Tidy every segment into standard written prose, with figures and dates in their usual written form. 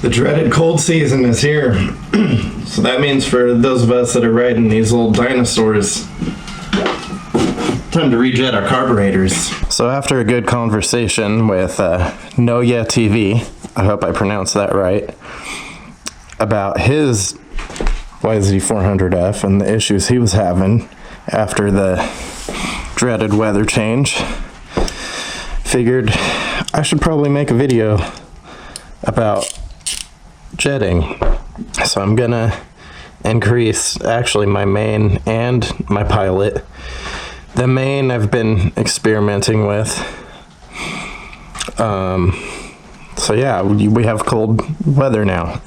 The dreaded cold season is here. So that means for those of us that are riding these old dinosaurs, time to rejet our carburetors. So after a good conversation with Noya TV, I hope I pronounced that right, about his YZ400F and the issues he was having after the dreaded weather change, figured I should probably make a video about jetting. So I'm gonna increase actually my main and my pilot. The main I've been experimenting with. So yeah, we have cold weather now.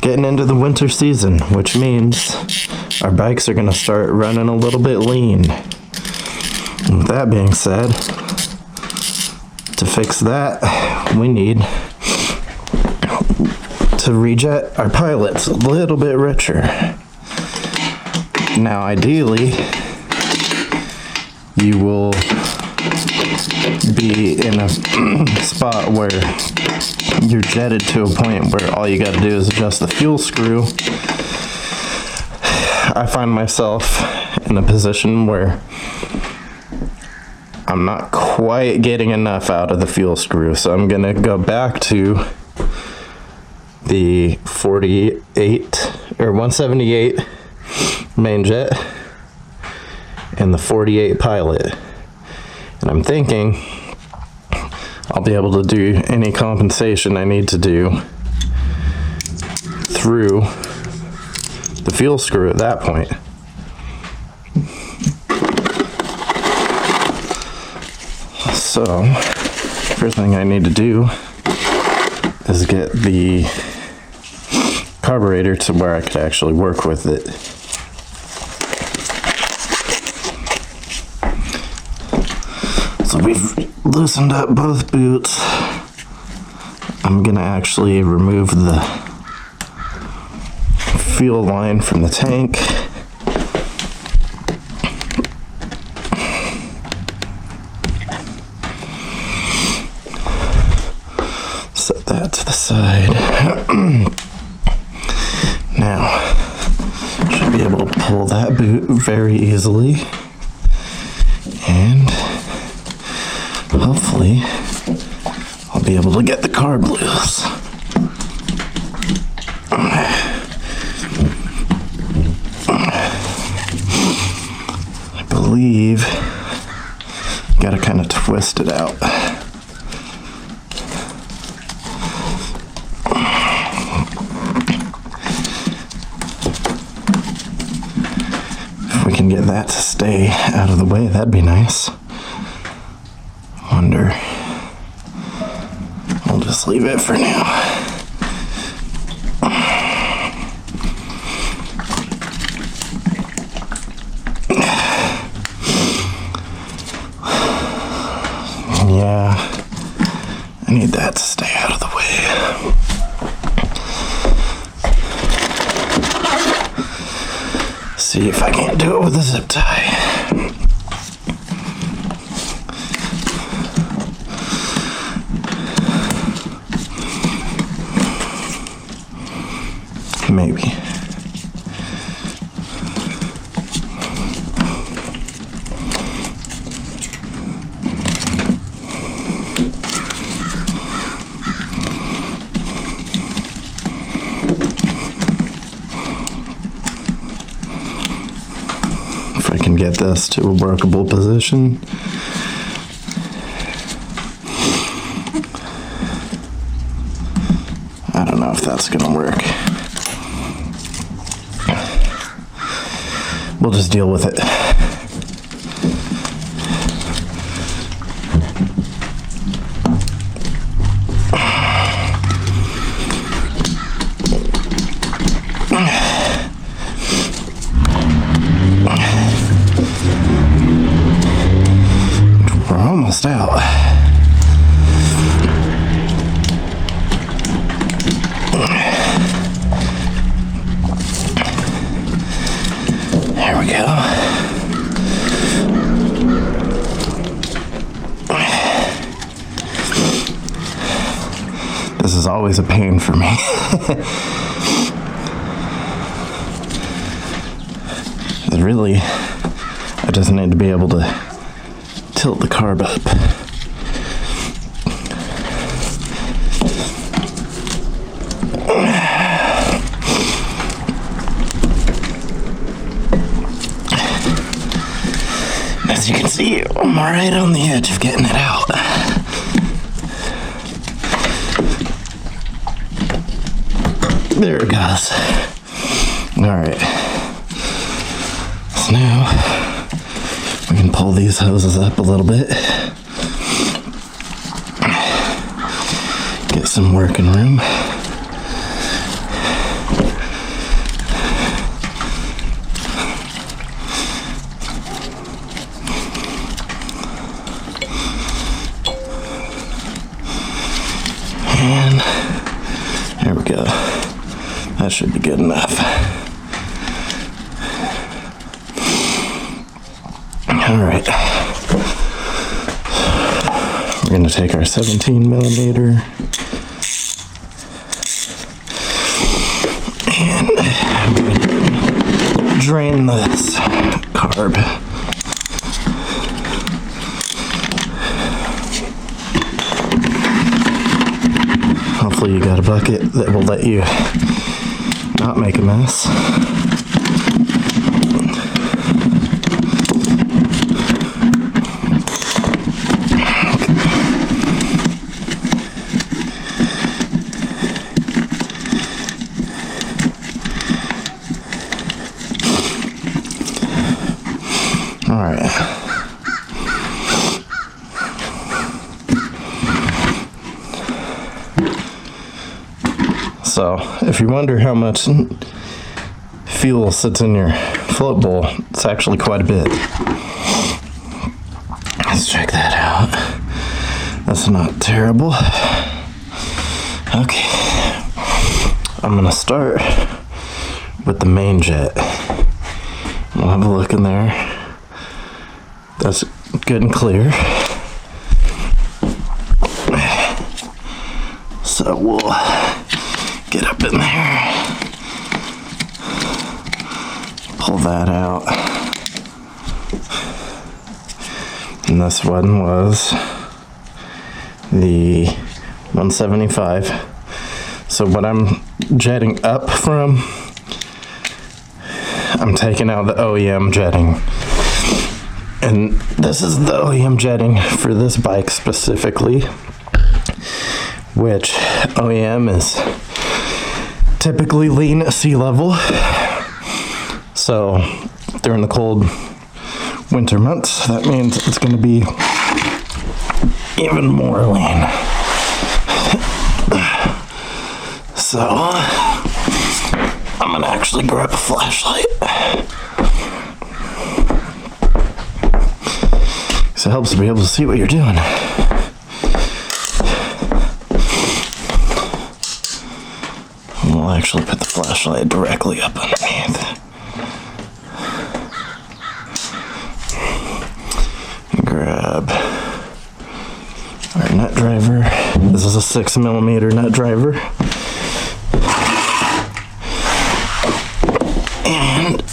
Getting into the winter season, which means our bikes are gonna start running a little bit lean. And with that being said, to fix that, we need to rejet our pilots a little bit richer. Now ideally, you will be in a spot where you're jetted to a point where all you got to do is adjust the fuel screw. I find myself in a position where I'm not quite getting enough out of the fuel screw, so I'm gonna go back to the 48 or 178 main jet and the 48 pilot, and I'm thinking I'll be able to do any compensation I need to do through the fuel screw at that point. So first thing I need to do is get the carburetor to where I could actually work with it. So we've loosened up both boots. I'm gonna actually remove the fuel line from the tank. Set that to the side. Now, should be able to pull that boot very easily, and hopefully I'll be able to get the carb loose. I believe gotta kind of twist it out. If we can get that to stay out of the way, that'd be nice. Wonder. I'll just leave it for now. Yeah, I need that to stay out of the way. See if I can't do it with a zip tie. Maybe. If I can get this to a workable position. I don't know if that's gonna work. We'll just deal with it. maxed out. There we go. This is always a pain for me. Really, I just need to be able to tilt the carb up. As you can see, I'm right on the edge of getting it out. There it goes. Alright. So now, we can pull these hoses up a little bit. Get some working room. And there we go. That should be good enough. Alright. We're going to take our 17 millimeter and I'm going to drain this carb. Hopefully you got a bucket that will let you not make a mess. All right. So, if you wonder how much fuel sits in your float bowl, it's actually quite a bit. Let's check that out. That's not terrible. Okay. I'm gonna start with the main jet. We'll have a look in there. That's good and clear. So we'll get up in there, pull that out, and this one was the 175. So what I'm jetting up from, I'm taking out the OEM jetting, and this is the OEM jetting for this bike specifically, which OEM is typically lean at sea level. So during the cold winter months, that means it's going to be even more lean. So I'm going to actually grab a flashlight. So it helps to be able to see what you're doing. We'll actually put the flashlight directly up underneath. Grab our nut driver. This is a 6 millimeter nut driver. And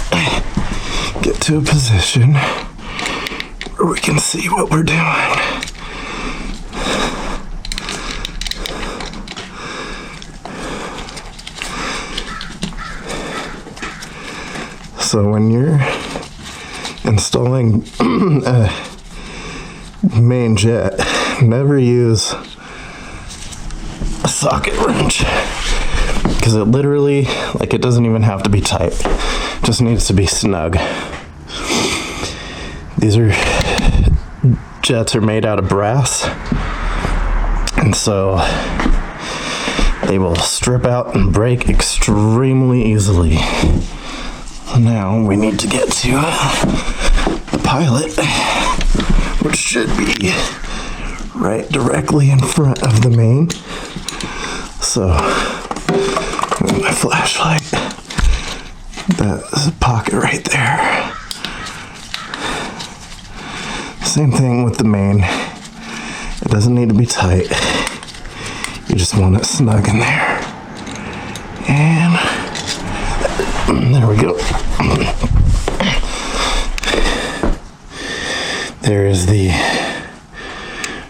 get to a position where we can see what we're doing. So when you're installing a main jet, never use a socket wrench, because it literally, like, it doesn't even have to be tight, it just needs to be snug. These jets are made out of brass, and so they will strip out and break extremely easily. Now we need to get to the pilot, which should be right directly in front of the main. So, with my flashlight, that's a pocket right there. Same thing with the main. It doesn't need to be tight. You just want it snug in there. And there we go. There is the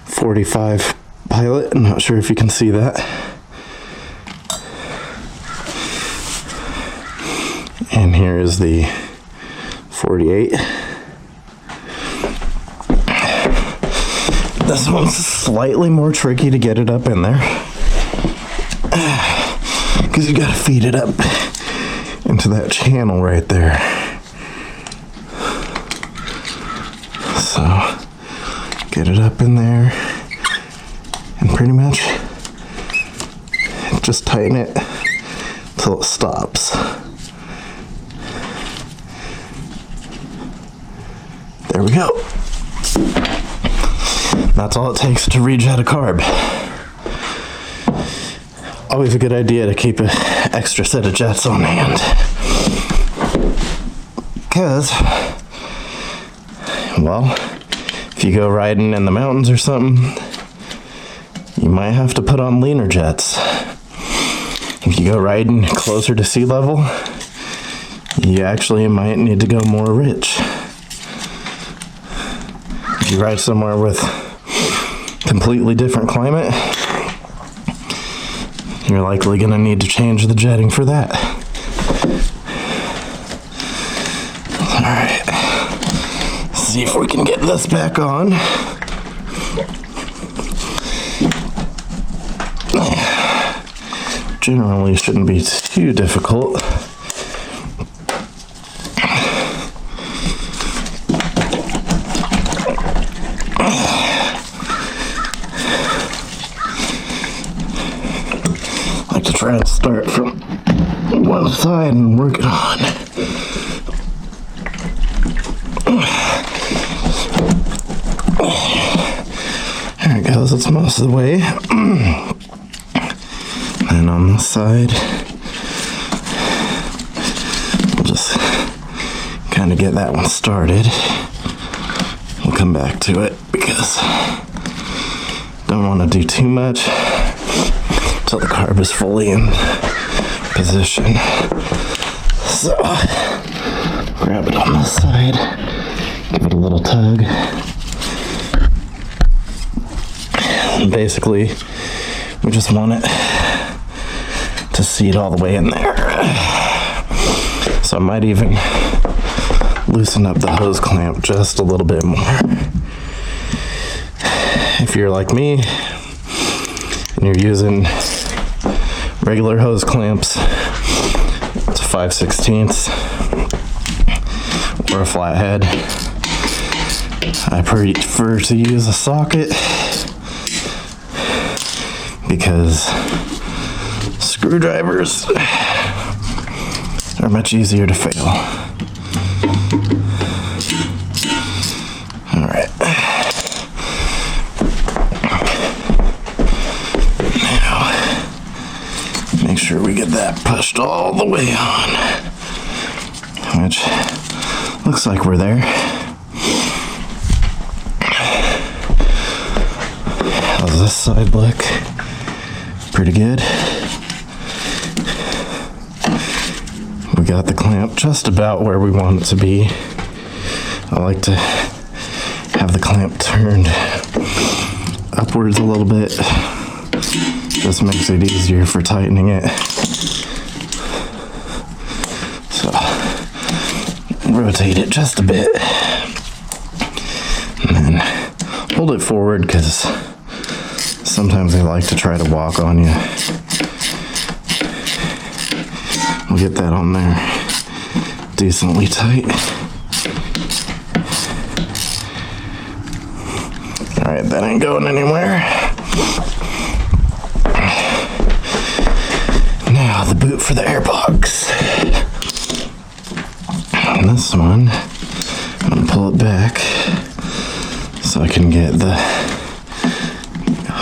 45 Pilot. I'm not sure if you can see that. And here is the 48. This one's slightly more tricky to get it up in there, because you gotta feed it up into that channel right there. So, get it up in there, and pretty much just tighten it till it stops. There we go. That's all it takes to rejet a carb. Always a good idea to keep an extra set of jets on hand, because, well, if you go riding in the mountains or something, you might have to put on leaner jets. If you go riding closer to sea level, you actually might need to go more rich. If you ride somewhere with completely different climate, you're likely going to need to change the jetting for that. Alright, see if we can get this back on. Generally shouldn't be too difficult. Try and start from one side and work it on. There it goes, it's most of the way. And on this side, we'll just kind of get that one started. We'll come back to it because don't want to do too much until the carb is fully in position. So, grab it on this side, give it a little tug. And basically, we just want it to seat all the way in there. So I might even loosen up the hose clamp just a little bit more. If you're like me and you're using regular hose clamps to 5/16 or a flathead, I prefer to use a socket because screwdrivers are much easier to fail. Alright. Make sure we get that pushed all the way on, which looks like we're there. How's this side look? Pretty good. We got the clamp just about where we want it to be. I like to have the clamp turned upwards a little bit. Just makes it easier for tightening it. So, rotate it just a bit. And then hold it forward, because sometimes they like to try to walk on you. We'll get that on there decently tight. Alright, that ain't going anywhere. Now the boot for the airbox. And this one, I'm gonna pull it back so I can get the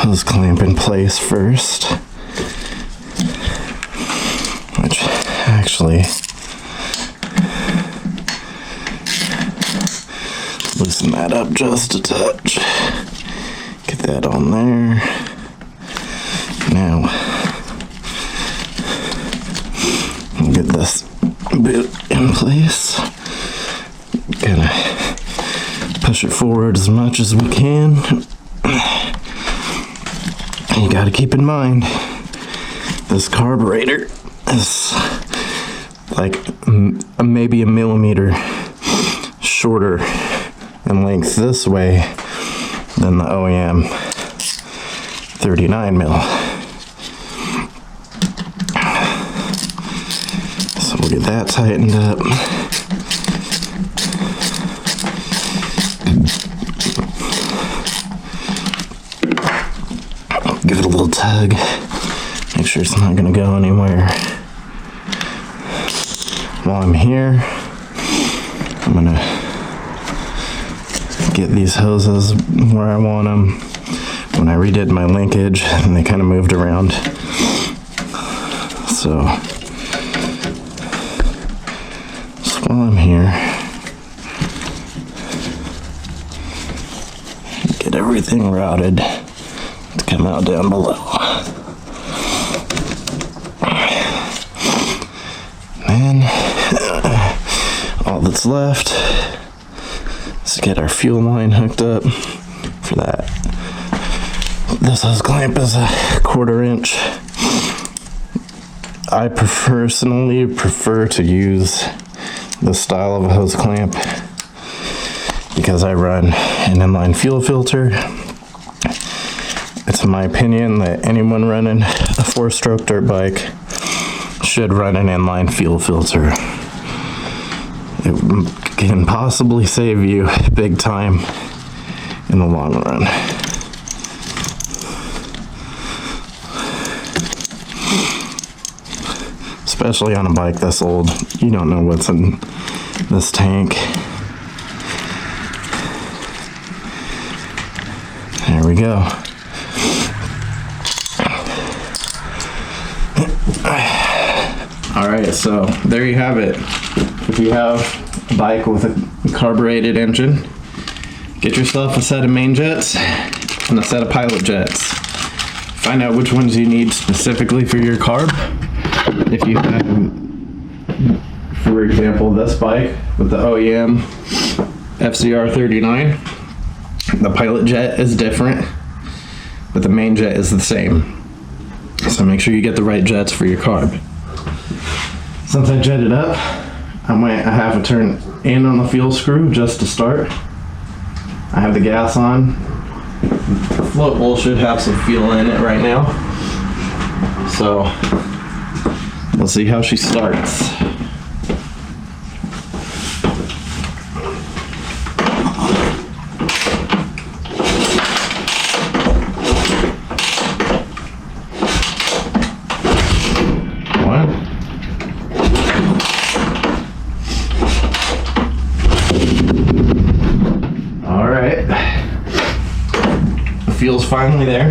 hose clamp in place first, which actually loosen that up just a touch. Get that on there. Now we'll get this bit in place. Gotta push it forward as much as we can. You gotta keep in mind, this carburetor is like maybe a millimeter shorter in length this way than the OEM 39 mil. So we'll get that tightened up. Give it a little tug. Make sure it's not gonna go anywhere. While I'm here, I'm gonna get these hoses where I want them. When I redid my linkage, and they kind of moved around. So while I'm here, get everything routed to come out down below. And all that's left is to get our fuel line hooked up. For that, this hose clamp is a 1/4 inch. I personally prefer to use this style of a hose clamp because I run an inline fuel filter. It's my opinion that anyone running a 4-stroke dirt bike should run an inline fuel filter. It can possibly save you big time in the long run. Especially on a bike this old, you don't know what's in this tank. There we go. Alright, so there you have it. If you have a bike with a carbureted engine, get yourself a set of main jets and a set of pilot jets. Find out which ones you need specifically for your carb. If you have, for example, this bike with the OEM FCR39, the pilot jet is different, but the main jet is the same. So make sure you get the right jets for your carb. Since I jetted up, I have to turn in on the fuel screw just to start. I have the gas on. The float bowl should have some fuel in it right now. So we'll see how she starts. Alright. The fuel's finally there.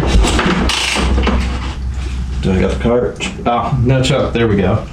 Do I got the cart? Oh, no choke. There we go.